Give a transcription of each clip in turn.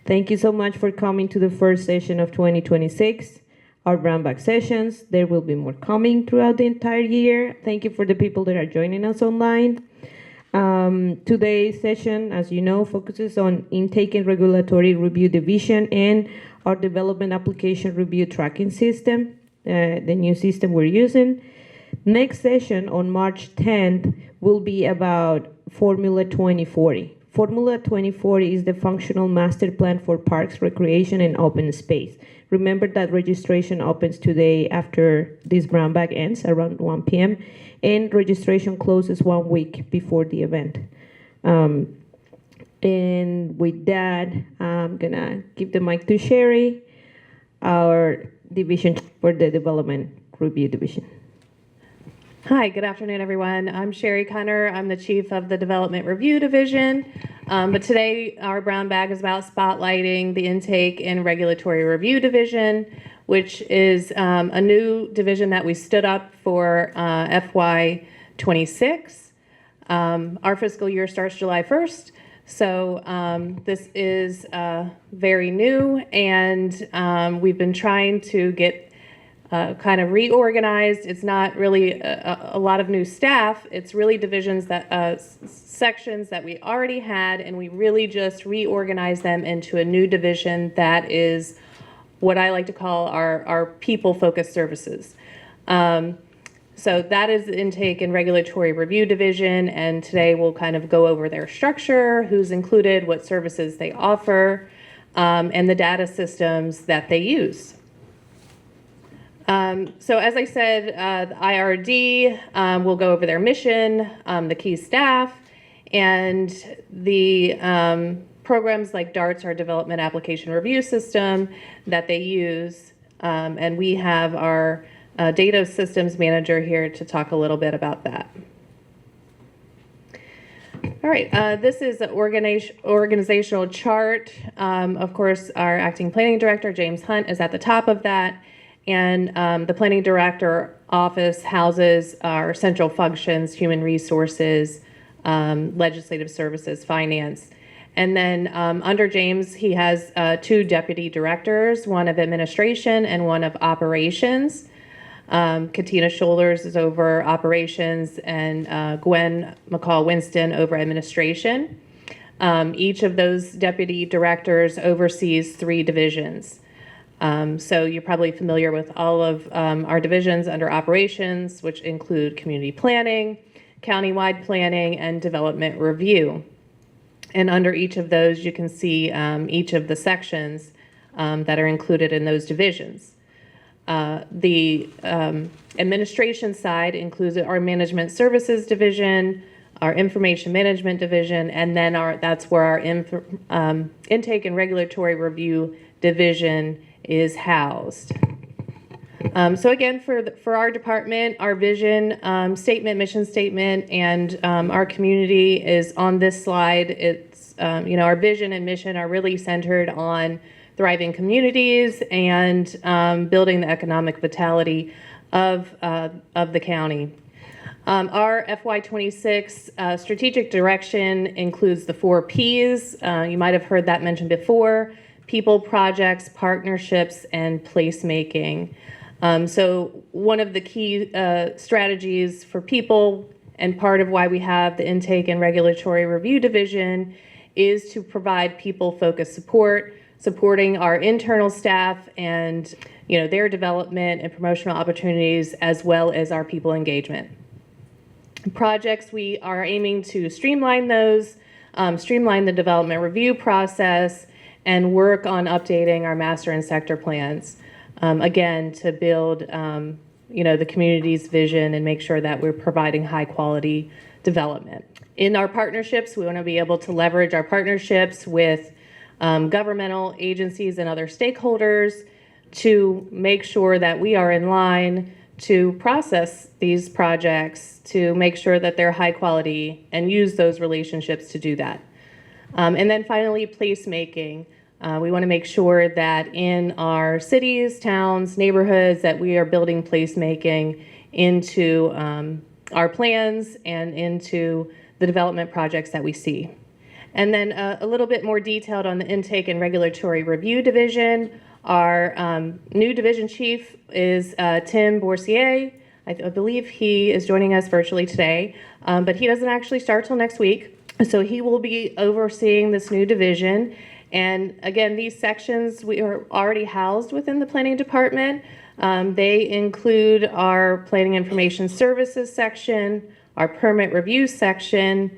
Thank you so much for coming to the first session of 2026, our brown bag sessions. There will be more coming throughout the entire year. Thank you for the people that are joining us online. Today's session, as you know, focuses on Intake and Regulatory Review Division and our Development Application Review Tracking System, the new system we're using. Next session on March 10th will be about Formula 2040. Formula 2040 is the functional master plan for parks, recreation, and open space. Remember that registration opens today after this brown bag ends around 1 p.m. and registration closes 1 week before the event. And with that, I'm gonna give the mic to Sherry, our division for the Development Review Division. Hi, good afternoon, everyone. I'm Sherry Cunner. I'm the chief of the Development Review Division. But today, our brown bag is about spotlighting the Intake and Regulatory Review Division, which is a new division that we stood up for FY26. Our fiscal year starts July 1st. So this is very new, and we've been trying to get kind of reorganized. It's not really a lot of new staff. It's really divisions that sections that we already had, and we really just reorganized them into a new division that is what I like to call our people-focused services. So that is the Intake and Regulatory Review Division, and today we'll kind of go over their structure, who's included, what services they offer, and the data systems that they use. So as I said, the IRD will go over their mission, the key staff, and the programs like DARTS, our Development Application Review System, that they use. And we have our data systems manager here to talk a little bit about that. All right, this is an organizational chart. Of course, our acting planning director, James Hunt, is at the top of that. And the planning director office houses our central functions, human resources, legislative services, finance. And then under James, he has two deputy directors, one of administration and one of operations. Katina Shoulders is over operations, and Gwen McCall-Winston over administration. Each of those deputy directors oversees 3 divisions. So you're probably familiar with all of our divisions under operations, which include community planning, countywide planning, and development review. And under each of those, you can see each of the sections that are included in those divisions. The administration side includes our management services division, our information management division, and then that's where our intake and regulatory review division is housed. So again, for our department, our vision statement, mission statement, and our community is on this slide. It's our vision and mission are really centered on thriving communities and building the economic vitality of the county. Our FY26 strategic direction includes the 4 Ps. You might have heard that mentioned before: people, projects, partnerships, and placemaking. So one of the key strategies for people, and part of why we have the Intake and Regulatory Review Division, is to provide people-focused support, supporting our internal staff and their development and promotional opportunities, as well as our people engagement. Projects, we are aiming to streamline those, streamline the development review process, and work on updating our master and sector plans, again, to build the community's vision and make sure that we're providing high quality development. In our partnerships, we want to be able to leverage our partnerships with governmental agencies and other stakeholders to make sure that we are in line to process these projects, to make sure that they're high quality, and use those relationships to do that. And then finally, placemaking. We want to make sure that in our cities, towns, neighborhoods, that we are building placemaking into our plans and into the development projects that we see. And then a little bit more detailed on the Intake and Regulatory Review Division. Our new division chief is Tim Boursier. I believe he is joining us virtually today, but he doesn't actually start till next week. So he will be overseeing this new division. And again, these sections we are already housed within the planning department. They include our planning information services section, our permit review section,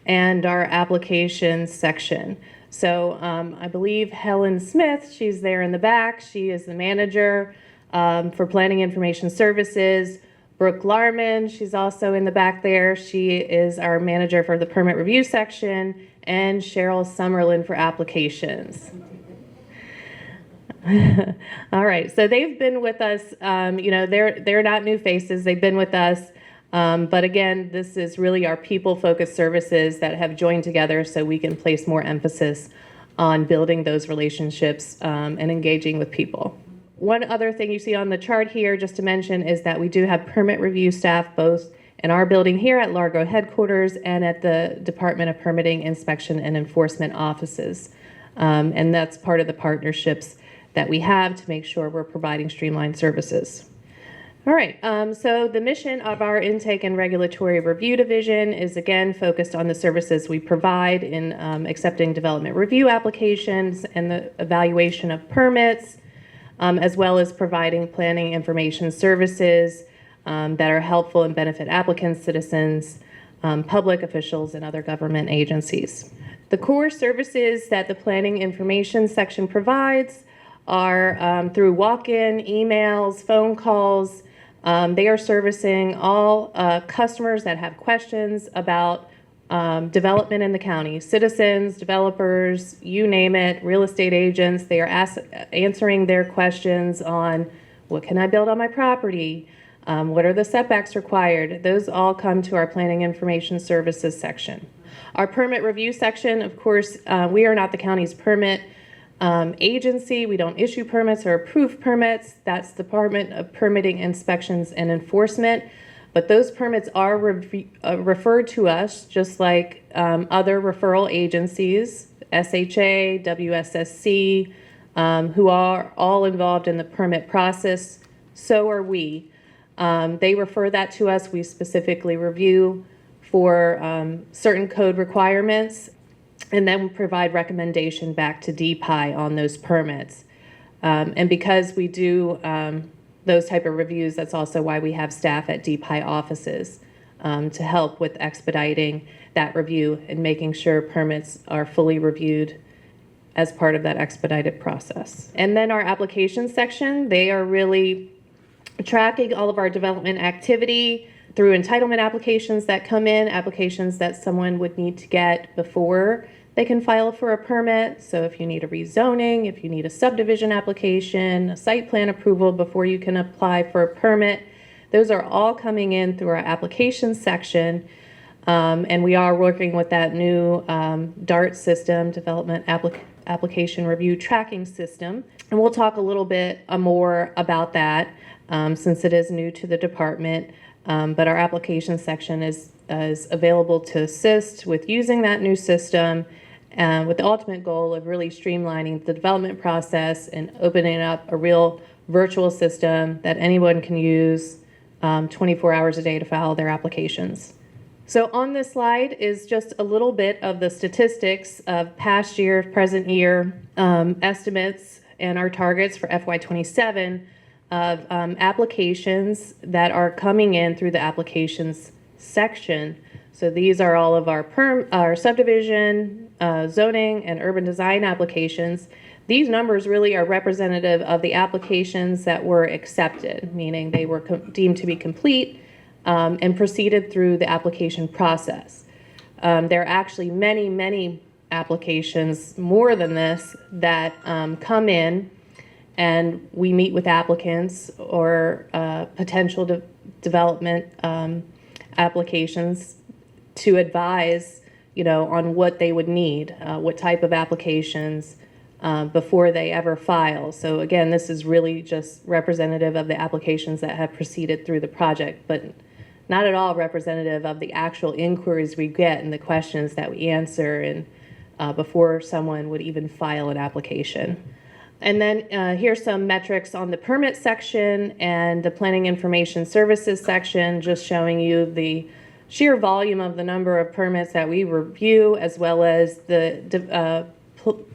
and our applications section. So I believe Helen Smith, she's there in the back. She is the manager for planning information services. Brooke Larman, she's also in the back there. She is our manager for the permit review section, and Cheryl Summerlin for applications. All right, so they've been with us, they're not new faces, they've been with us, but again, this is really our people-focused services that have joined together so we can place more emphasis on building those relationships and engaging with people. One other thing you see on the chart here, just to mention, is that we do have permit review staff both in our building here at Largo headquarters and at the Department of Permitting, Inspection, and Enforcement offices. And that's part of the partnerships that we have to make sure we're providing streamlined services. All right, so the mission of our Intake and Regulatory Review Division is again focused on the services we provide in accepting development review applications and the evaluation of permits, as well as providing planning information services that are helpful and benefit applicants, citizens, public officials, and other government agencies. The core services that the planning information section provides are through walk-in, emails, phone calls. They are servicing all customers that have questions about development in the county, citizens, developers, you name it, real estate agents. They are answering their questions on what can I build on my property, what are the setbacks required. Those all come to our planning information services section. Our permit review section, of course, we are not the county's permit agency. We don't issue permits or approve permits. That's the Department of Permitting, Inspections, and Enforcement. But those permits are referred to us just like other referral agencies, SHA, WSSC, who are all involved in the permit process. So are we. They refer that to us. We specifically review for certain code requirements, and then we provide recommendation back to DPI on those permits. And because we do those type of reviews, that's also why we have staff at DPI offices to help with expediting that review and making sure permits are fully reviewed as part of that expedited process. And then our application section, they are really tracking all of our development activity through entitlement applications that come in, applications that someone would need to get before they can file for a permit. So if you need a rezoning, if you need a subdivision application, a site plan approval before you can apply for a permit, those are all coming in through our application section. And we are working with that new DART system, Development Application Review Tracking System. And we'll talk a little bit more about that since it is new to the department. But our application section is available to assist with using that new system with the ultimate goal of really streamlining the development process and opening up a real virtual system that anyone can use 24 hours a day to file their applications. So on this slide is just a little bit of the statistics of past year, present year estimates and our targets for FY27 of applications that are coming in through the applications section. So these are all of our subdivision, zoning, and urban design applications. These numbers really are representative of the applications that were accepted, meaning they were deemed to be complete and proceeded through the application process. There are actually many, many applications, more than this, that come in and we meet with applicants or potential development applications to advise, on what they would need, what type of applications before they ever file. So again, this is really just representative of the applications that have proceeded through the project, but not at all representative of the actual inquiries we get and the questions that we answer and before someone would even file an application. And then here's some metrics on the permit section and the planning information services section, just showing you the sheer volume of the number of permits that we review, as well as the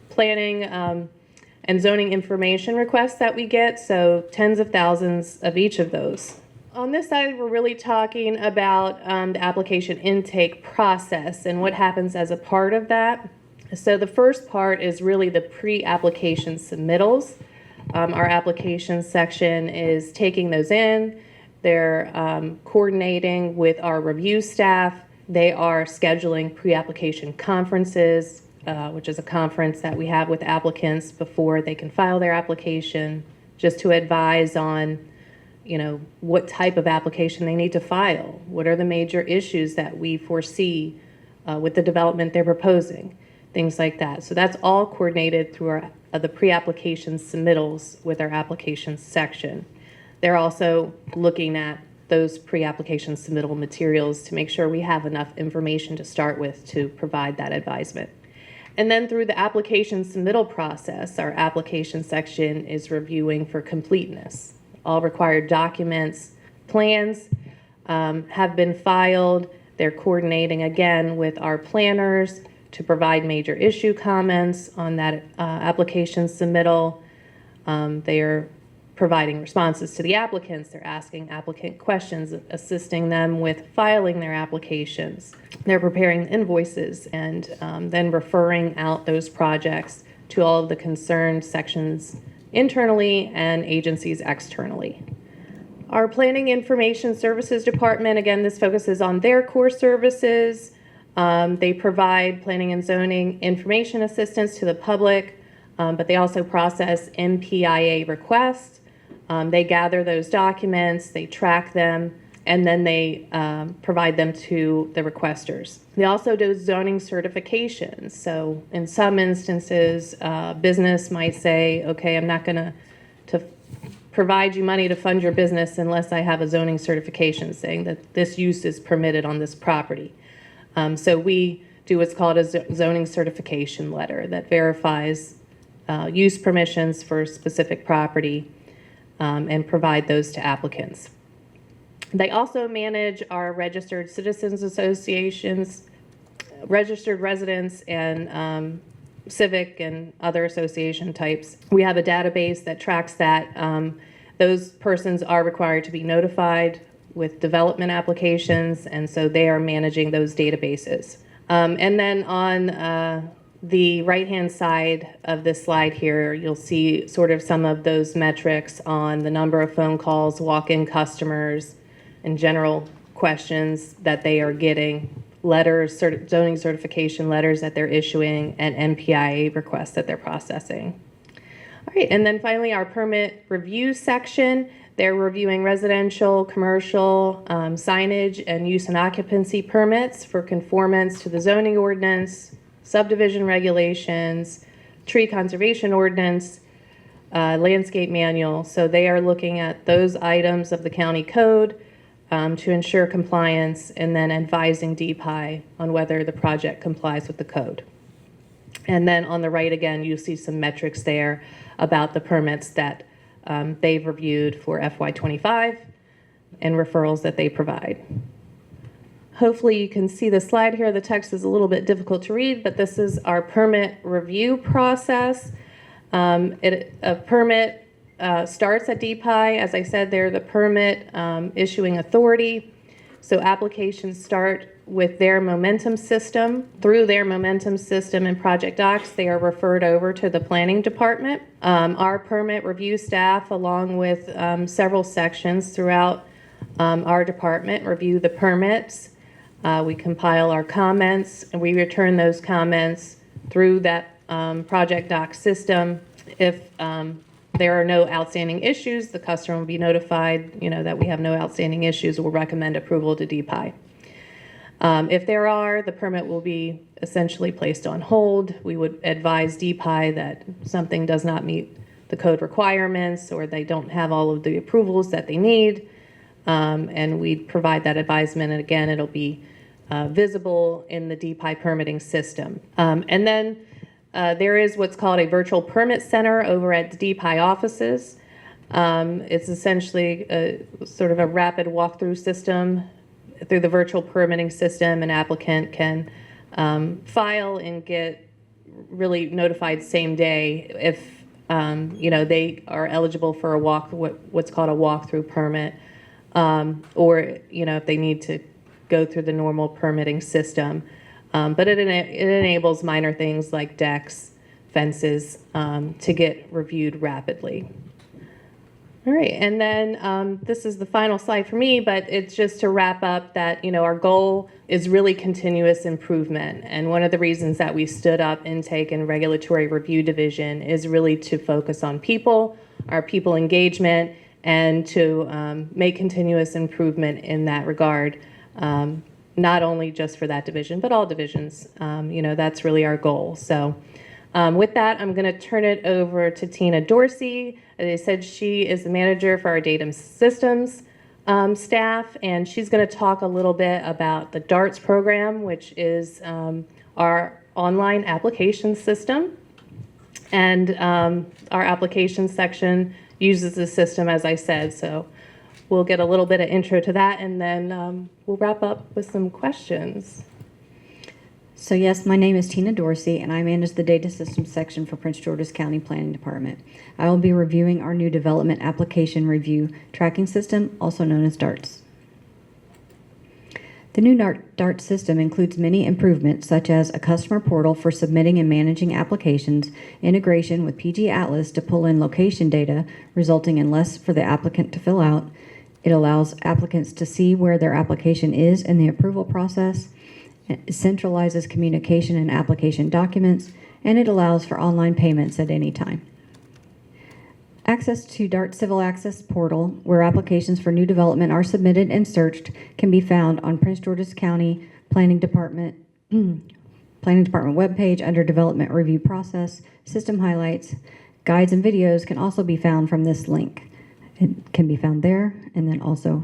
planning and zoning information requests that we get, so tens of thousands of each of those. On this side, we're really talking about the application intake process and what happens as a part of that. So the first part is really the pre-application submittals. Our application section is taking those in. They're coordinating with our review staff. They are scheduling pre-application conferences, which is a conference that we have with applicants before they can file their application, just to advise on, what type of application they need to file. What are the major issues that we foresee with the development they're proposing? Things like that. So that's all coordinated through the pre-application submittals with our applications section. They're also looking at those pre-application submittal materials to make sure we have enough information to start with to provide that advisement. And then through the application submittal process, our application section is reviewing for completeness. All required documents, plans have been filed. They're coordinating again with our planners to provide major issue comments on that application submittal. They are providing responses to the applicants. They're asking applicant questions, assisting them with filing their applications. They're preparing invoices and then referring out those projects to all of the concerned sections internally and agencies externally. Our Planning Information Services Department, again, this focuses on their core services. They provide planning and zoning information assistance to the public, but they also process MPIA requests. They gather those documents, they track them, and then they provide them to the requesters. They also do zoning certifications. So in some instances, business might say, okay, I'm not going to provide you money to fund your business unless I have a zoning certification saying that this use is permitted on this property. So we do what's called a zoning certification letter that verifies use permissions for specific property and provide those to applicants. They also manage our registered citizens associations, registered residents, and civic and other association types. We have a database that tracks that. Those persons are required to be notified with development applications, and so they are managing those databases. And then on the right-hand side of this slide here, you'll see sort of some of those metrics on the number of phone calls, walk-in customers, and general questions that they are getting, letters, zoning certification letters that they're issuing, and MPIA requests that they're processing. All right, and then finally our permit review section. They're reviewing residential, commercial, signage, and use and occupancy permits for conformance to the zoning ordinance, subdivision regulations, tree conservation ordinance, landscape manual. So they are looking at those items of the county code to ensure compliance, and then advising DPI on whether the project complies with the code. And then on the right again, you see some metrics there about the permits that they've reviewed for FY25 and referrals that they provide. Hopefully you can see the slide here. The text is a little bit difficult to read, but this is our permit review process. A permit starts at DPI. As I said, they're the permit issuing authority. So applications start with their momentum system. Through their momentum system and project docs, they are referred over to the planning department. Our permit review staff, along with several sections throughout our department, review the permits. We compile our comments, and we return those comments through that project doc system. If there are no outstanding issues, the customer will be notified, that we have no outstanding issues. We'll recommend approval to DPI. If there are, the permit will be essentially placed on hold. We would advise DPI that something does not meet the code requirements, or they don't have all of the approvals that they need, and we provide that advisement. And again, it'll be visible in the DPI permitting system. And then there is what's called a virtual permit center over at the DPI offices. It's essentially sort of a rapid walkthrough system. Through the virtual permitting system, an applicant can file and get really notified same day if they are eligible for what's called a walkthrough permit, or if they need to go through the normal permitting system. But it enables minor things like decks, fences, to get reviewed rapidly. All right, and then this is the final slide for me, but it's just to wrap up that, our goal is really continuous improvement. And one of the reasons that we stood up Intake and Regulatory Review Division is really to focus on people, our people engagement, and to make continuous improvement in that regard, not only just for that division, but all divisions. That's really our goal. So with that, I'm going to turn it over to Tina Dorsey. As I said, she is the manager for our data systems staff, and she's going to talk a little bit about the DARTS program, which is our online application system. And our application section uses the system, as I said, so we'll get a little bit of intro to that, and then we'll wrap up with some questions. So yes, my name is Tina Dorsey, and I manage the Data Systems section for Prince George's County Planning Department. I will be reviewing our new Development Application Review Tracking System, also known as DARTS. The new DARTS system includes many improvements, such as a customer portal for submitting and managing applications, integration with PG Atlas to pull in location data, resulting in less for the applicant to fill out. It allows applicants to see where their application is in the approval process. It centralizes communication and application documents, and it allows for online payments at any time. Access to DART Civil Access Portal, where applications for new development are submitted and searched, can be found on Prince George's County Planning Department webpage under Development Review Process, System Highlights. Guides and videos can also be found from this link. It can be found there, and then also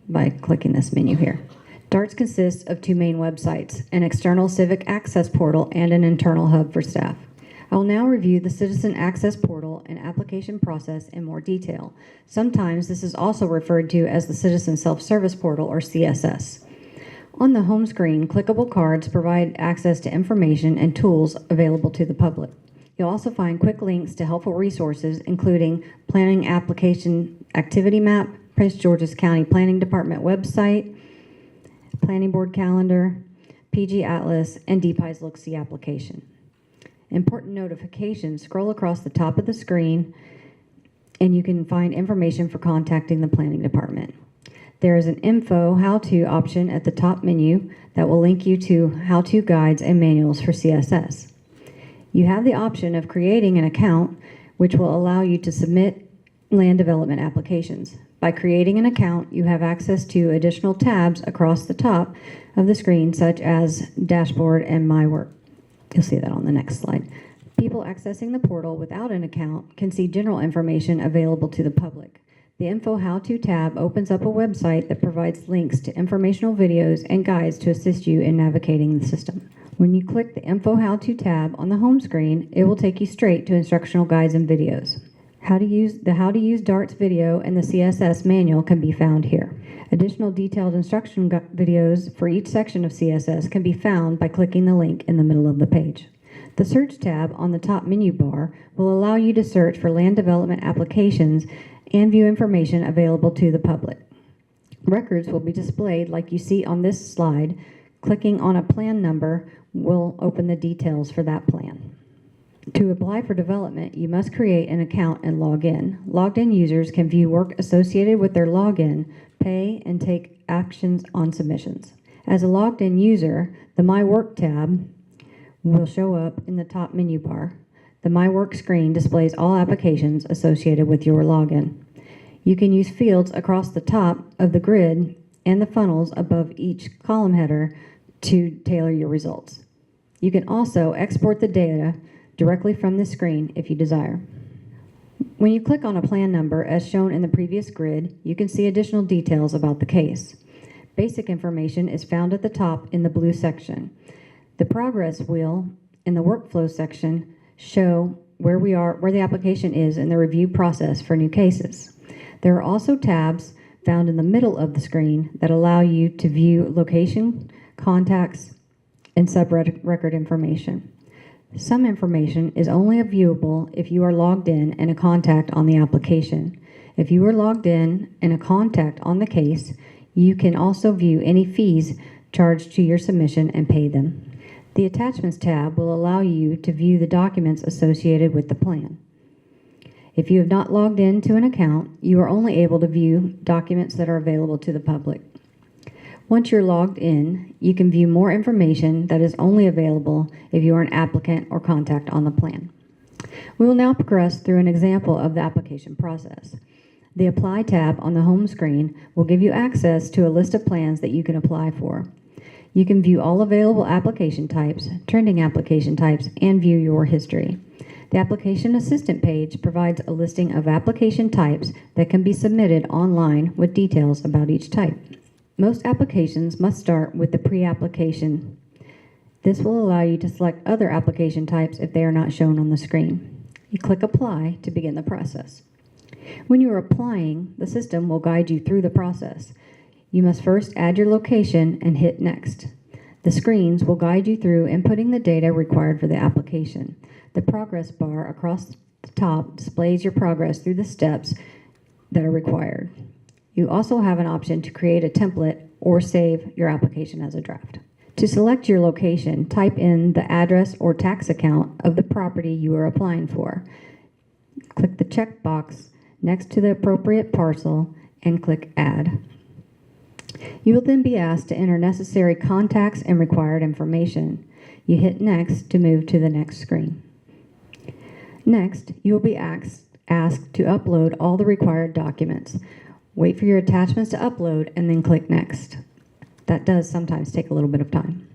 by clicking this menu here. DARTS consists of two main websites, an external civic access portal and an internal hub for staff. I will now review the Citizen Access Portal and application process in more detail. Sometimes this is also referred to as the Citizen Self-Service Portal, or CSS. On the home screen, clickable cards provide access to information and tools available to the public. You'll also find quick links to helpful resources, including Planning Application Activity Map, Prince George's County Planning Department website, Planning Board calendar, PG Atlas, and DPI's Look-See application. Important notifications, scroll across the top of the screen, and you can find information for contacting the Planning Department. There is an info how-to option at the top menu that will link you to how-to guides and manuals for CSS. You have the option of creating an account, which will allow you to submit land development applications. By creating an account, you have access to additional tabs across the top of the screen, such as Dashboard and My Work. You'll see that on the next slide. People accessing the portal without an account can see general information available to the public. The Info How-To tab opens up a website that provides links to informational videos and guides to assist you in navigating the system. When you click the Info How-To tab on the home screen, it will take you straight to instructional guides and videos. How to use DARTS video and the CSS manual can be found here. Additional detailed instruction videos for each section of CSS can be found by clicking the link in the middle of the page. The Search tab on the top menu bar will allow you to search for land development applications and view information available to the public. Records will be displayed like you see on this slide. Clicking on a plan number will open the details for that plan. To apply for development, you must create an account and log in. Logged in users can view work associated with their login, pay, and take actions on submissions. As a logged in user, the My Work tab will show up in the top menu bar. The My Work screen displays all applications associated with your login. You can use fields across the top of the grid and the funnels above each column header to tailor your results. You can also export the data directly from the screen if you desire. When you click on a plan number as shown in the previous grid, you can see additional details about the case. Basic information is found at the top in the blue section. The progress wheel in the workflow section show where the application is in the review process for new cases. There are also tabs found in the middle of the screen that allow you to view location, contacts, and sub-record information. Some information is only viewable if you are logged in and a contact on the application. If you are logged in and a contact on the case, you can also view any fees charged to your submission and pay them. The Attachments tab will allow you to view the documents associated with the plan. If you have not logged in to an account, you are only able to view documents that are available to the public. Once you're logged in, you can view more information that is only available if you are an applicant or contact on the plan. We will now progress through an example of the application process. The Apply tab on the home screen will give you access to a list of plans that you can apply for. You can view all available application types, trending application types, and view your history. The Application Assistant page provides a listing of application types that can be submitted online with details about each type. Most applications must start with the pre-application. This will allow you to select other application types if they are not shown on the screen. You click Apply to begin the process. When you are applying, the system will guide you through the process. You must first add your location and hit Next. The screens will guide you through inputting the data required for the application. The progress bar across the top displays your progress through the steps that are required. You also have an option to create a template or save your application as a draft. To select your location, type in the address or tax account of the property you are applying for. Click the checkbox next to the appropriate parcel and click Add. You will then be asked to enter necessary contacts and required information. You hit Next to move to the next screen. Next, you will be asked to upload all the required documents. Wait for your attachments to upload and then click Next. That does sometimes take a little bit of time.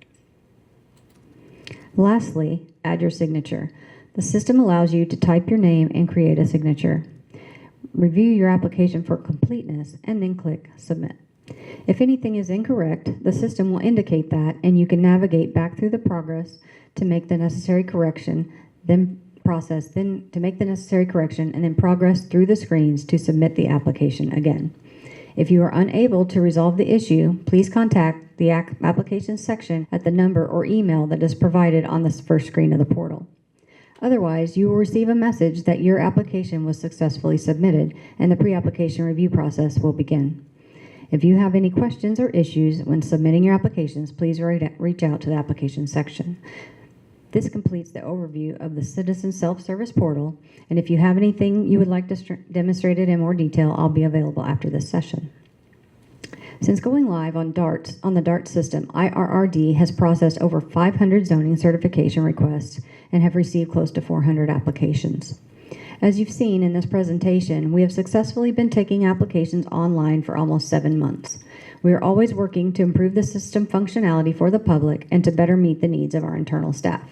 Lastly, add your signature. The system allows you to type your name and create a signature. Review your application for completeness and then click Submit. If anything is incorrect, the system will indicate that, and you can navigate back through the progress to make the necessary correction, then progress through the screens to submit the application again. If you are unable to resolve the issue, please contact the application section at the number or email that is provided on the first screen of the portal. Otherwise, you will receive a message that your application was successfully submitted and the pre-application review process will begin. If you have any questions or issues when submitting your applications, please reach out to the application section. This completes the overview of the Citizen Self-Service Portal, and if you have anything you would like demonstrated in more detail, I'll be available after this session. Since going live on the DART system, IRRD has processed over 500 zoning certification requests and have received close to 400 applications. As you've seen in this presentation, we have successfully been taking applications online for almost 7 months. We are always working to improve the system functionality for the public and to better meet the needs of our internal staff.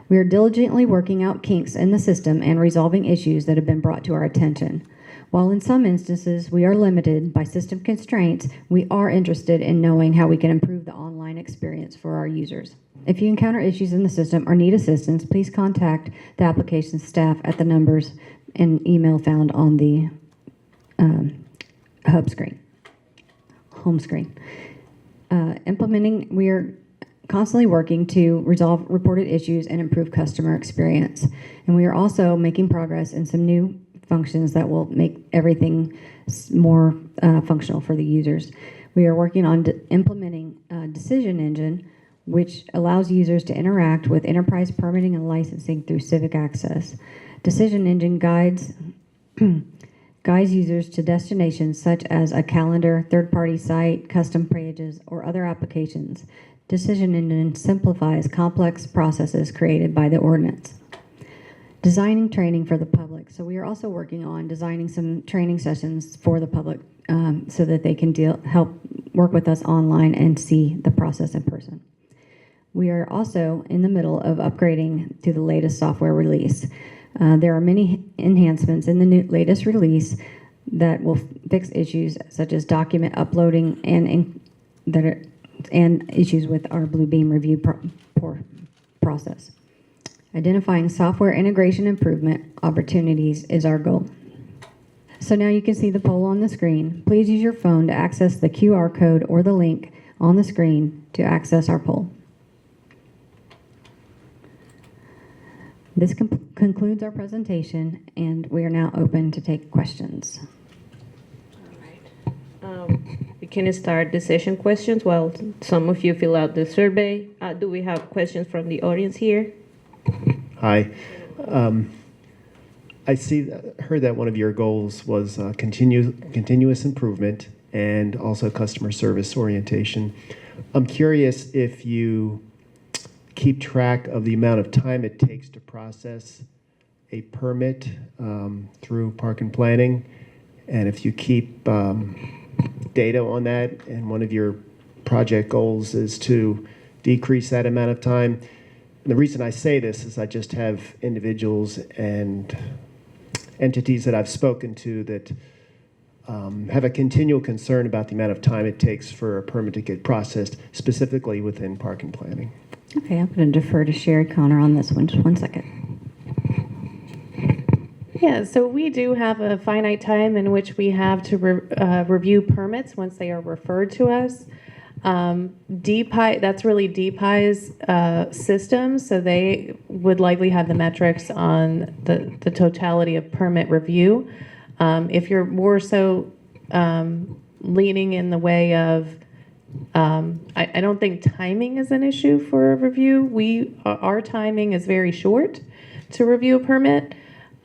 We are diligently working out kinks in the system and resolving issues that have been brought to our attention. While in some instances we are limited by system constraints, we are interested in knowing how we can improve the online experience for our users. If you encounter issues in the system or need assistance, please contact the application staff at the numbers and email found on the home screen. We are constantly working to resolve reported issues and improve customer experience. And we are also making progress in some new functions that will make everything more functional for the users. We are working on implementing a decision engine which allows users to interact with enterprise permitting and licensing through Civic Access. Decision engine guides users to destinations such as a calendar, third-party site, custom pages, or other applications. Decision engine simplifies complex processes created by the ordinance. Designing training for the public. So we are also working on designing some training sessions for the public so that they can help work with us online and see the process in person. We are also in the middle of upgrading to the latest software release. There are many enhancements in the latest release that will fix issues such as document uploading and and issues with our Bluebeam review process. Identifying software integration improvement opportunities is our goal. So now you can see the poll on the screen. Please use your phone to access the QR code or the link on the screen to access our poll. This concludes our presentation, and we are now open to take questions. We can start the session questions while some of you fill out the survey. Do we have questions from the audience here? Hi. I heard that one of your goals was continuous improvement and also customer service orientation. I'm curious if you keep track of the amount of time it takes to process a permit through park and planning, and if you keep data on that, and one of your project goals is to decrease that amount of time. And the reason I say this is I just have individuals and entities that I've spoken to that have a continual concern about the amount of time it takes for a permit to get processed, specifically within park and planning. Okay, I'm going to defer to Sherry Connor on this one. Just one second. Yeah, so we do have a finite time in which we have to review permits once they are referred to us. DPI, that's really DPI's system, so they would likely have the metrics on the totality of permit review. If you're more so leaning in the way of, I don't think timing is an issue for a review. Our timing is very short to review a permit.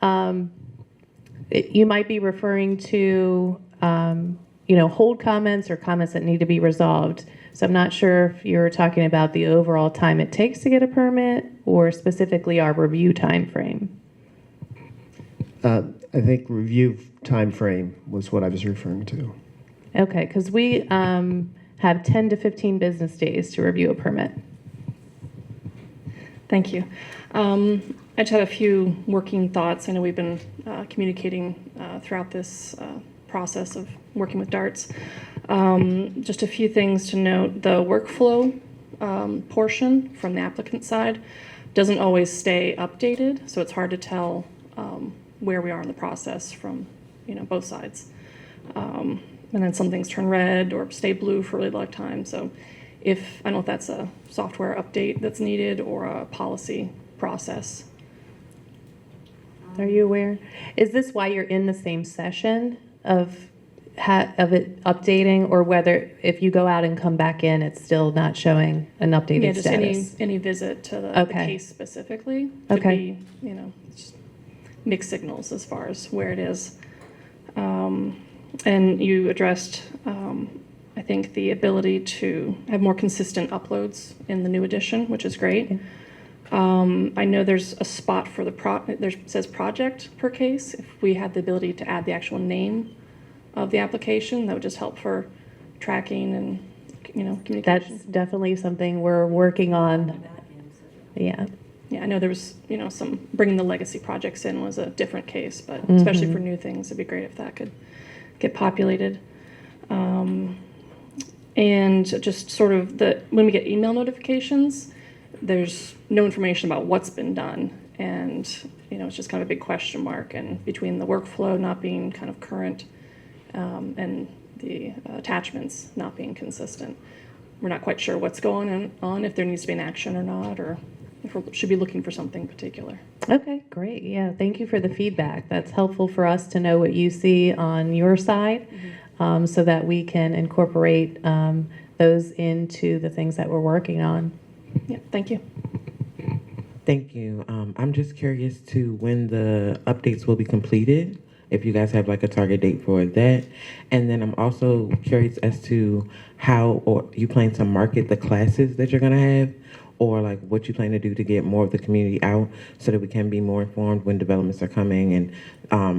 You might be referring to, hold comments or comments that need to be resolved. So I'm not sure if you're talking about the overall time it takes to get a permit or specifically our review time frame. I think review time frame was what I was referring to. Okay, because we have 10 to 15 business days to review a permit. Thank you. I just had a few working thoughts. I know we've been communicating throughout this process of working with DARTs. Just a few things to note. The workflow portion from the applicant side doesn't always stay updated, so it's hard to tell where we are in the process from both sides. And then some things turn red or stay blue for a really long time. So I don't know if that's a software update that's needed or a policy process. Are you aware? Is this why you're in the same session of it updating, or whether if you go out and come back in, it's still not showing an updated just status? any visit to the case specifically could be, just mixed signals as far as where it is. And you addressed, I think, the ability to have more consistent uploads in the new edition, which is great. Yeah. I know there's a spot for there says project per case. If we had the ability to add the actual name of the application, that would just help for tracking and communication. That's definitely something we're working on. Yeah. Yeah, I know there was some bringing the legacy projects in was a different case, but especially for new things, it'd be great if that could get populated. And just sort of when we get email notifications, there's no information about what's been done, and it's just kind of a big question mark. And between the workflow not being kind of current and the attachments not being consistent, we're not quite sure what's going on, if there needs to be an action or not, or if we should be looking for something particular. Okay, great. Yeah, thank you for the feedback. That's helpful for us to know what you see on your side, so that we can incorporate those into the things that we're working on. Yeah, thank you. Thank you. I'm just curious to when the updates will be completed, if you guys have like a target date for that. And then I'm also curious as to how or you plan to market the classes that you're gonna have, or like what you plan to do to get more of the community out so that we can be more informed when developments are coming. And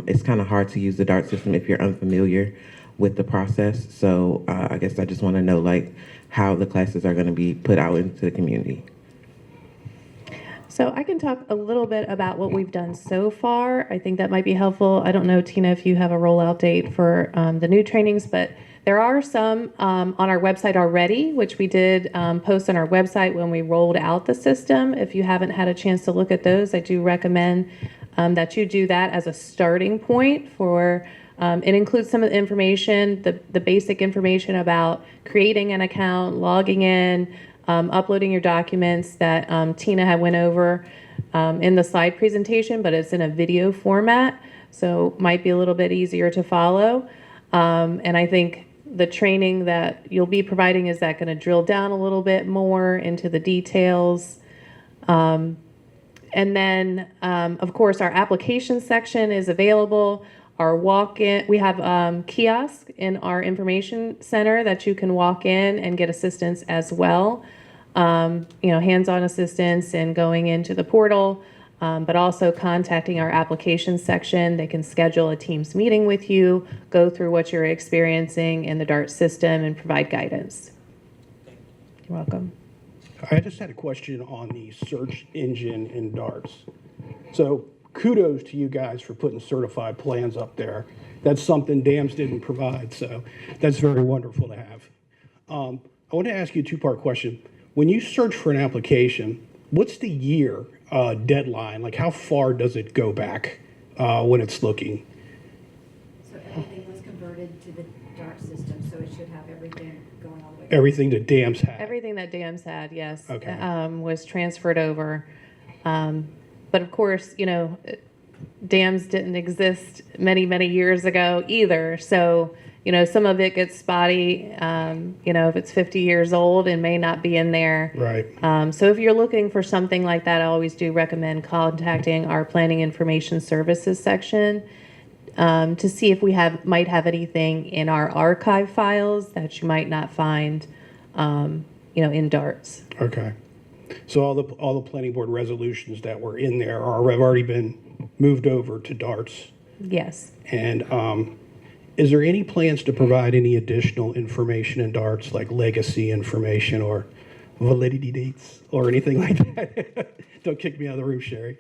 it's kind of hard to use the DART system if you're unfamiliar with the process. So I guess I just want to know like how the classes are going to be put out into the community. So I can talk a little bit about what we've done so far. I think that might be helpful. I don't know, Tina, if you have a rollout date for the new trainings, but There are some on our website already, which we did post on our website when we rolled out the system. If you haven't had a chance to look at those, I do recommend that you do that as a starting point for, it includes some of the information, the basic information about creating an account, logging in, uploading your documents that Tina had went over in the slide presentation, but it's in a video format, so might be a little bit easier to follow. And I think the training that you'll be providing is that going to drill down a little bit more into the details. And then, of course, our application section is available. Our walk-in, we have kiosk in our information center that you can walk in and get assistance as well. Hands-on assistance and going into the portal, but also contacting our application section. They can schedule a Teams meeting with you, go through what you're experiencing in the DART system, and provide guidance. You're welcome. I just had a question on the search engine in DARTS. So kudos to you guys for putting certified plans up there. That's something DAMS didn't provide, so that's very wonderful to have. I want to ask you a two-part question. When you search for an application, what's the year deadline? Like how far does it go back when it's looking? So everything was converted to the DART system, so it should have everything going all the way. Everything that DAMS had? Everything that DAMS had, yes, Okay. was transferred over. But of course, DAMS didn't exist many, many years ago either. So, some of it gets spotty, if it's 50 years old and may not be in there. Right. So if you're looking for something like that, I always do recommend contacting our Planning Information Services section to see if we might have anything in our archive files that you might not find, in DARTS. Okay. So all the planning board resolutions that were in there have already been moved over to DARTS. Yes. And is there any plans to provide any additional information in DARTS, like legacy information or validity dates or anything like that? Don't kick me out of the room, Sherry.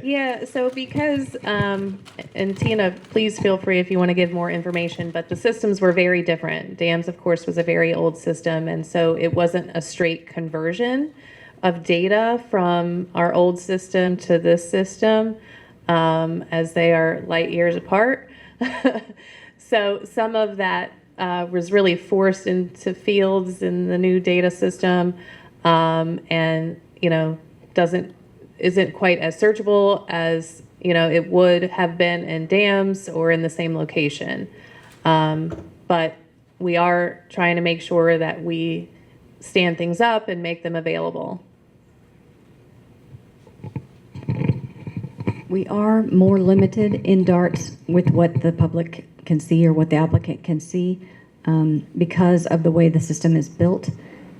Yeah, so because, and Tina, please feel free if you want to give more information, but the systems were very different. DAMS, of course, was a very old system, and so it wasn't a straight conversion of data from our old system to this system, as they are light years apart. So some of that was really forced into fields in the new data system, and isn't quite as searchable as it would have been in DAMS or in the same location. But we are trying to make sure that we stand things up and make them available. We are more limited in DARTS with what the public can see or what the applicant can see because of the way the system is built.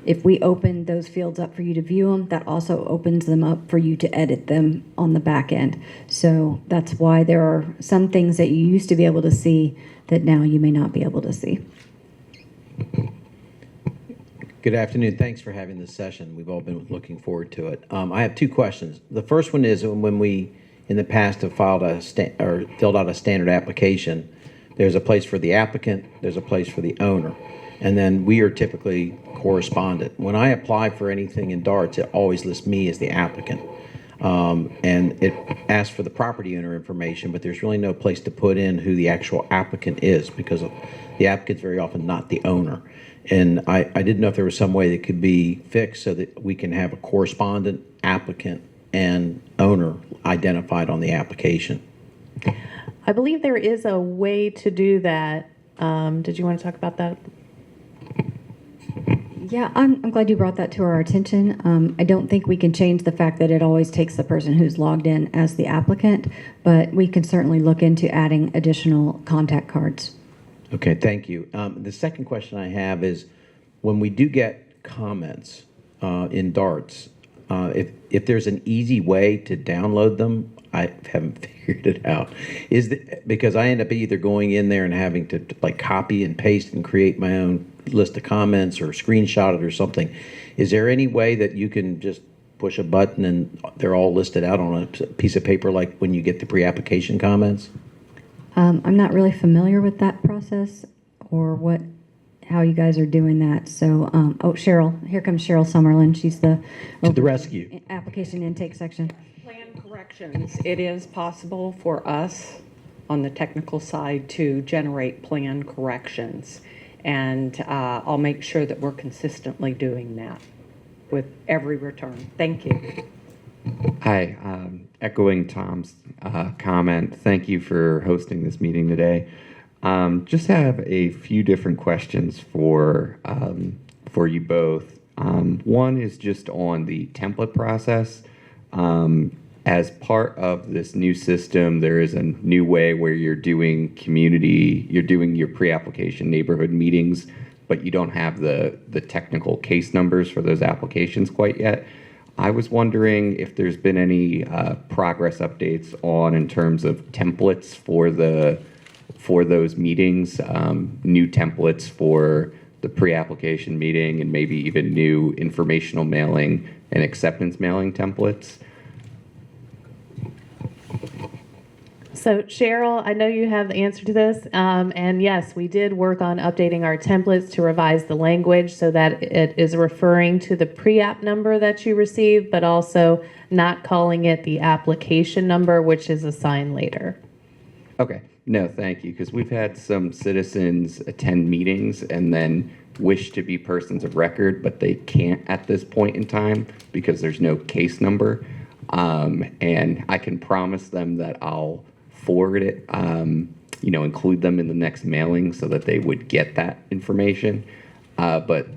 If we open those fields up for you to view them, that also opens them up for you to edit them on the back end. So that's why there are some things that you used to be able to see that now you may not be able to see. Good afternoon. Thanks for having this session. We've all been looking forward to it. I have two questions. The first one is when we, in the past, have filled out a standard application, there's a place for the applicant, there's a place for the owner, and then we are typically correspondent. When I apply for anything in DARTS, it always lists me as the applicant. And it asks for the property owner information, but there's really no place to put in who the actual applicant is because the applicant's very often not the owner. And I didn't know if there was some way that could be fixed so that we can have a correspondent, applicant, and owner identified on the application. I believe there is a way to do that. Did you want to talk about that? Yeah, I'm glad you brought that to our attention. I don't think we can change the fact that it always takes the person who's logged in as the applicant, but we can certainly look into adding additional contact cards. Okay, thank you. The second question I have is when we do get comments in DARTS, if there's an easy way to download them, I haven't figured it out. Because I end up either going in there and having to like copy and paste and create my own list of comments or screenshot it or something. Is there any way that you can just push a button and they're all listed out on a piece of paper like when you get the pre-application comments? I'm not really familiar with that process or what how you guys are doing that. So, oh, Cheryl, here comes Cheryl Summerlin. She's the To the rescue. application intake section. Plan corrections. It is possible for us on the technical side to generate plan corrections. And I'll make sure that we're consistently doing that with every return. Thank you. Hi, echoing Tom's comment, thank you for hosting this meeting today. Just have a few different questions for you both. One is just on the template process. As part of this new system, there is a new way where you're doing your pre-application neighborhood meetings, but you don't have the technical case numbers for those applications quite yet. I was wondering if there's been any progress updates in terms of templates for those meetings, new templates for the pre-application meeting, and maybe even new informational mailing and acceptance mailing templates. So Cheryl, I know you have the answer to this, and yes, we did work on updating our templates to revise the language so that it is referring to the pre-app number that you received, but also not calling it the application number, which is assigned later. Okay, no, thank you, because we've had some citizens attend meetings and then wish to be persons of record, but they can't at this point in time because there's no case number. And I can promise them that I'll forward it, include them in the next mailing so that they would get that information. But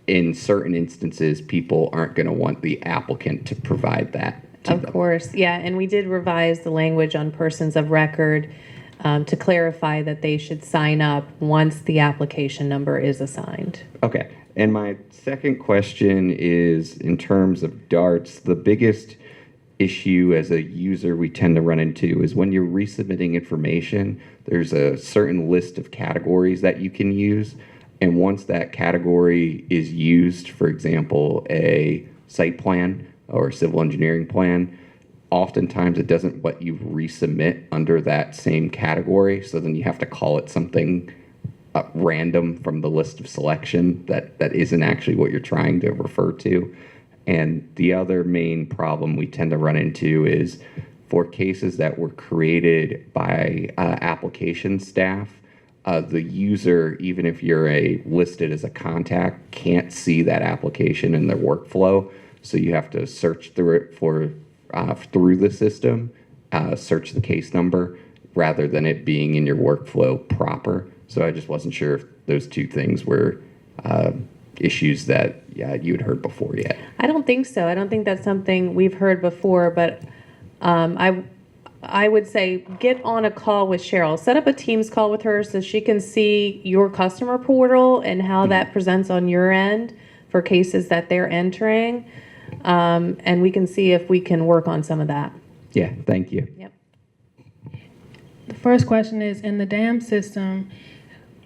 in certain instances, people aren't going to want the applicant to provide that to them. Of course, yeah, and we did revise the language on persons of record to clarify that they should sign up once the application number is assigned. Okay, and my second question is in terms of DARTs, the biggest issue as a user we tend to run into is when you're resubmitting information, there's a certain list of categories that you can use. And once that category is used, for example, a site plan or civil engineering plan, oftentimes it doesn't let you resubmit under that same category. So then you have to call it something random from the list of selection that isn't actually what you're trying to refer to. And the other main problem we tend to run into is for cases that were created by application staff, the user, even if you're listed as a contact, can't see that application in their workflow. So you have to search through it through the system, search the case number, rather than it being in your workflow proper. So I just wasn't sure if those two things were issues that you had heard before yet. I don't think so. I don't think that's something we've heard before, but I would say get on a call with Cheryl. Set up a Teams call with her so she can see your customer portal and how that presents on your end for cases that they're entering. And we can see if we can work on some of that. Yeah, thank you. Yep. The first question is, in the dam system,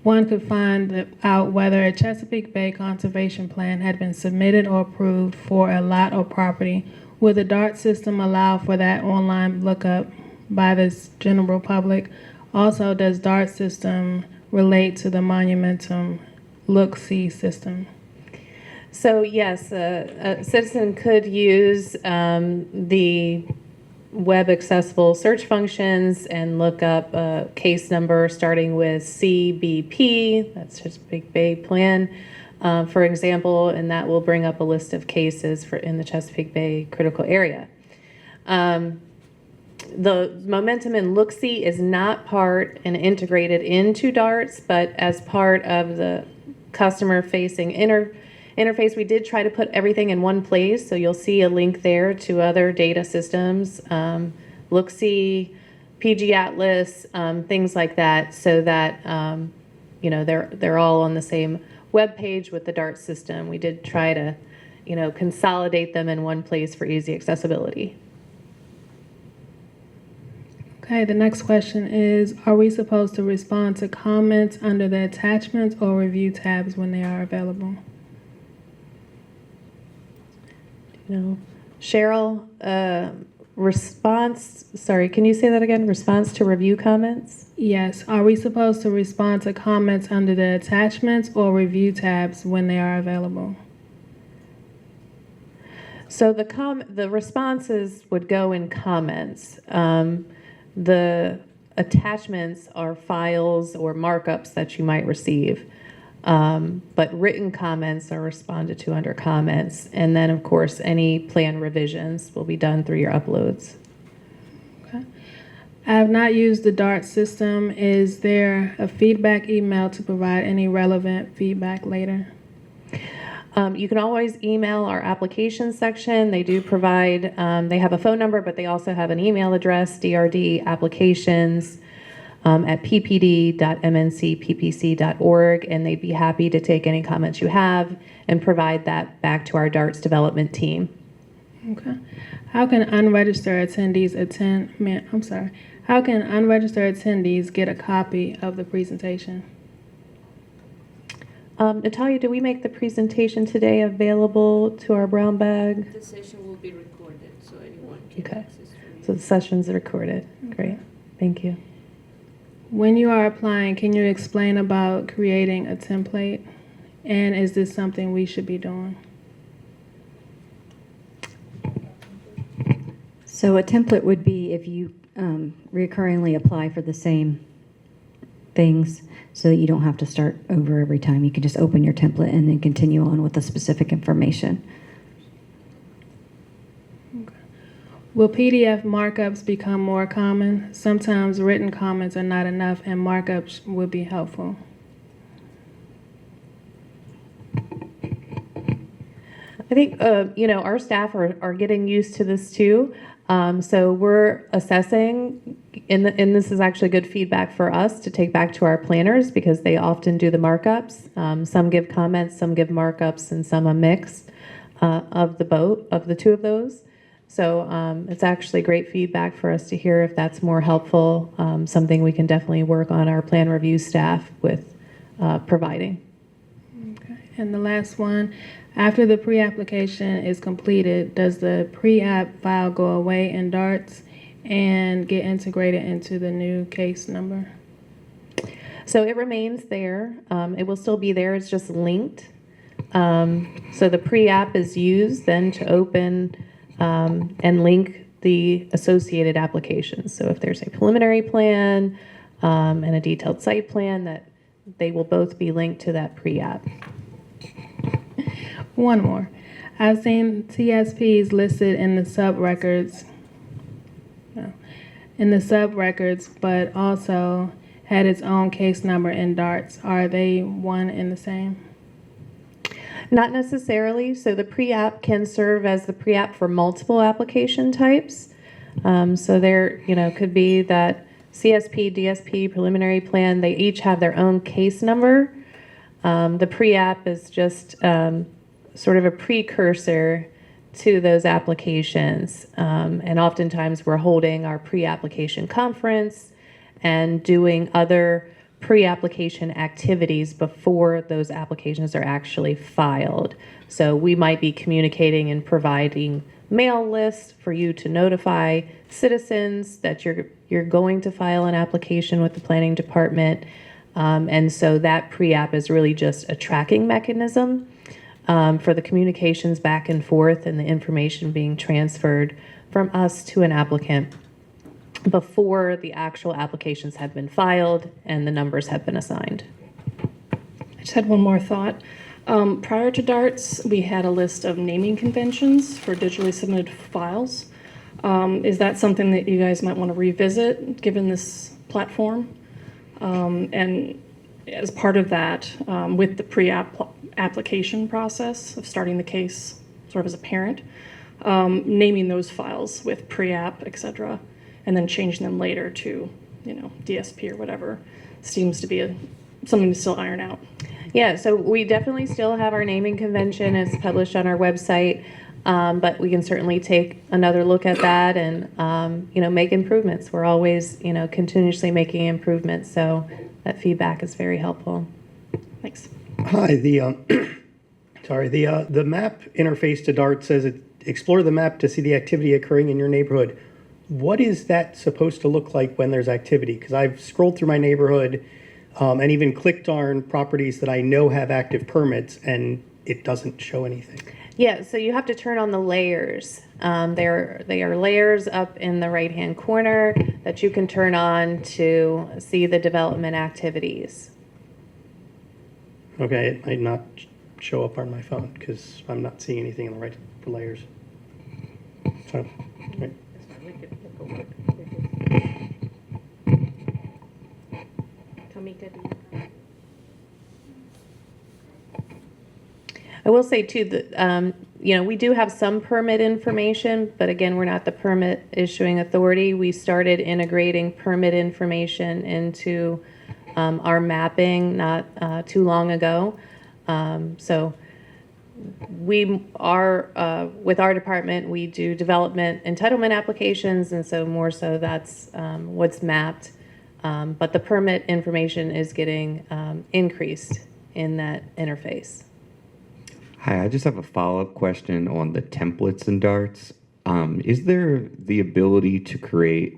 one could find out whether a Chesapeake Bay conservation plan had been submitted or approved for a lot or property. Will the DART system allow for that online lookup by the general public? Also, does DART system relate to the Monumentum Look-See system? So yes, a citizen could use the web accessible search functions and look up a case number starting with CBP, that's Chesapeake Bay Plan, for example, and that will bring up a list of cases in the Chesapeake Bay critical area. The Momentum and Look-See is not part and integrated into DARTS, but as part of the customer-facing interface, we did try to put everything in one place, so you'll see a link there to other data systems, Look-See, PG Atlas, things like that, so that they're all on the same web page with the DART system. We did try to, consolidate them in one place for easy accessibility. Okay, the next question is, are we supposed to respond to comments under the attachments or review tabs when they are available? Cheryl, Sorry, can you say that again? Response to review comments? Yes. Are we supposed to respond to comments under the attachments or review tabs when they are available? So the responses would go in comments. The attachments are files or markups that you might receive. But written comments are responded to under comments. And then, of course, any plan revisions will be done through your uploads. Okay. I have not used the Dart system. Is there a feedback email to provide any relevant feedback later? You can always email our application section. They do provide, they have a phone number, but they also have an email address, drdapplications at ppd.mncppc.org, and they'd be happy to take any comments you have and provide that back to our DARTS development team. Okay. How can unregistered attendees How can unregistered attendees get a copy of the presentation? Natalia, do we make the presentation today available to our brown bag? The session will be recorded, so anyone can Okay. access it. So the session's recorded. Great. Thank you. When you are applying, can you explain about creating a template? And is this something we should be doing? So a template would be if you recurringly apply for the same things so that you don't have to start over every time. You can just open your template and then continue on with the specific information. Will PDF markups become more common? Sometimes written comments are not enough and markups would be helpful. I think, our staff are getting used to this too. So we're assessing, and this is actually good feedback for us to take back to our planners because they often do the markups. Some give comments, some give markups, and some a mix of the two of those. So it's actually great feedback for us to hear if that's more helpful, something we can definitely work on our plan review staff with providing. Okay. And the last one, after the pre-application is completed, does the pre-app file go away in DARTS and get integrated into the new case number? So it remains there. It will still be there. It's just linked. So the pre-app is used then to open and link the associated applications. So if there's a preliminary plan and a detailed site plan, that they will both be linked to that pre-app. One more. I've seen TSPs listed in the sub-records, but also had its own case number in DARTS. Are they one and the same? Not necessarily. So the pre-app can serve as the pre-app for multiple application types. So there, could be that CSP, DSP, preliminary plan, they each have their own case number. The pre-app is just sort of a precursor to those applications. And oftentimes we're holding our pre-application conference and doing other pre-application activities before those applications are actually filed. So we might be communicating and providing mail lists for you to notify citizens that you're going to file an application with the planning department. And so that pre-app is really just a tracking mechanism for the communications back and forth and the information being transferred from us to an applicant before the actual applications have been filed and the numbers have been assigned. I just had one more thought. Prior to DARTS, we had a list of naming conventions for digitally submitted files. Is that something that you guys might want to revisit given this platform? And as part of that, with the pre-application process of starting the case sort of as a parent, naming those files with pre-app, et cetera, and then changing them later to, DSP or whatever, seems to be something to still iron out. Yeah, so we definitely still have our naming convention. It's published on our website, but we can certainly take another look at that and, make improvements. We're always, continuously making improvements, so that feedback is very helpful. Thanks. Hi, the map interface to DART says explore the map to see the activity occurring in your neighborhood. what is that supposed to look like when there's activity? Because I've scrolled through my neighborhood and even clicked on properties that I know have active permits, and it doesn't show anything. Yeah, so you have to turn on the layers. They are layers up in the right-hand corner that you can turn on to see the development activities. Okay, it might not show up on my phone because I'm not seeing anything in the right layers. So, right. I will say too that, we do have some permit information, but again, we're not the permit issuing authority. We started integrating permit information into our mapping not too long ago. So we are, with our department, we do development entitlement applications, and so more so that's what's mapped. But the permit information is getting increased in that interface. Hi, I just have a follow-up question on the templates in Darts. Is there the ability to create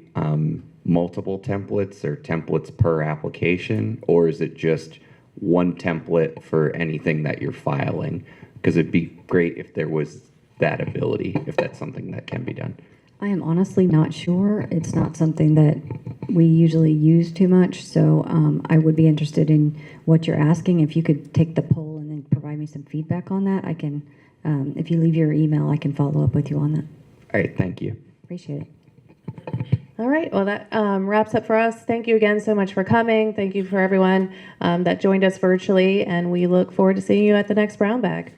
multiple templates or templates per application, or is it just one template for anything that you're filing? Because it'd be great if there was that ability, if that's something that can be done. I am honestly not sure. It's not something that we usually use too much, so I would be interested in what you're asking. If you could take the poll and then provide me some feedback on that, I can, if you leave your email, I can follow up with you on that. All right, thank you. Appreciate it. All right, well, that wraps up for us. Thank you again so much for coming. Thank you for everyone that joined us virtually, and we look forward to seeing you at the next Brown Bag.